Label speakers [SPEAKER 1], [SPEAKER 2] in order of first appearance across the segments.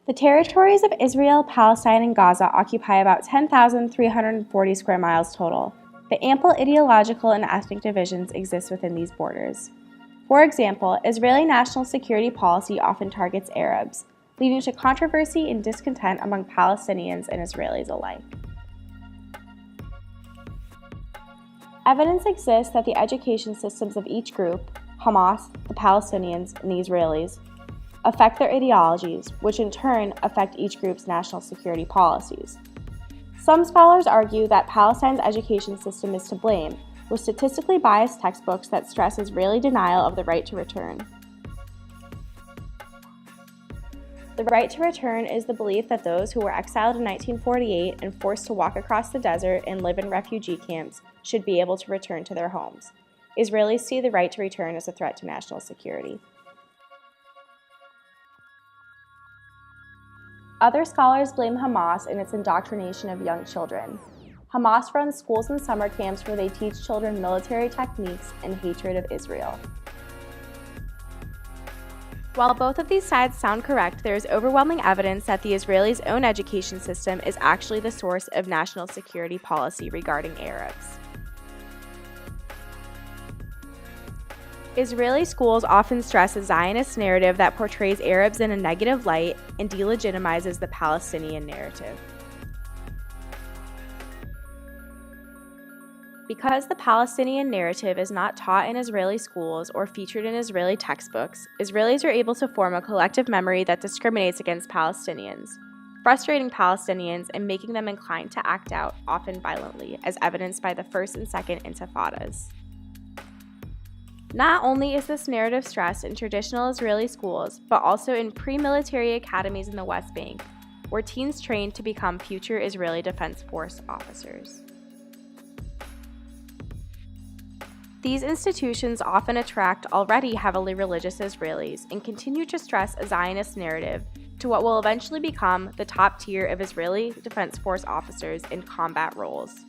[SPEAKER 1] The territories of Israel, Palestine, and Gaza occupy about 10,340 square miles total, but ample ideological and ethnic divisions exist within these borders. For example, Israeli national security policy often targets Arabs, leading to controversy and discontent among Palestinians and Israelis alike. Evidence exists that the education systems of each group, Hamas, the Palestinians, and the Israelis, affect their ideologies, which in turn affect each group's national security policies. Some scholars argue that Palestine's education system is to blame, with statistically biased textbooks that stress Israeli denial of the right to return. The right to return is the belief that those who were exiled in 1948 and forced to walk across the desert and live in refugee camps should be able to return to their homes. Israelis see the right to return as a threat to national security. Other scholars blame Hamas in its indoctrination of young children. Hamas runs schools and summer camps where they teach children military techniques and hatred of Israel. While both of these sides sound correct, there is overwhelming evidence that the Israelis' own education system is actually the source of national security policy regarding Arabs. Israeli schools often stress a Zionist narrative that portrays Arabs in a negative light and delegitimizes the Palestinian narrative. Because the Palestinian narrative is not taught in Israeli schools or featured in Israeli textbooks, Israelis are able to form a collective memory that discriminates against Palestinians, frustrating Palestinians and making them inclined to act out, often violently, as evidenced by the First and Second Intifadas. Not only is this narrative stressed in traditional Israeli schools, but also in pre-military academies in the West Bank, where teens train to become future Israeli Defense Force officers. These institutions often attract already heavily religious Israelis and continue to stress a Zionist narrative to what will eventually become the top tier of Israeli Defense Force officers in combat roles.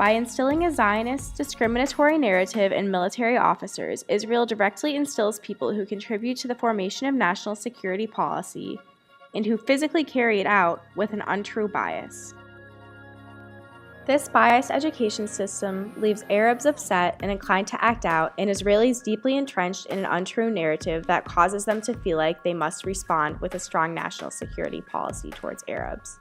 [SPEAKER 1] By instilling a Zionist, discriminatory narrative in military officers, Israel directly instills people who contribute to the formation of national security policy and who physically carry it out with an untrue bias. This biased education system leaves Arabs upset and inclined to act out, and Israelis deeply entrenched in an untrue narrative that causes them to feel like they must respond with a strong national security policy towards Arabs.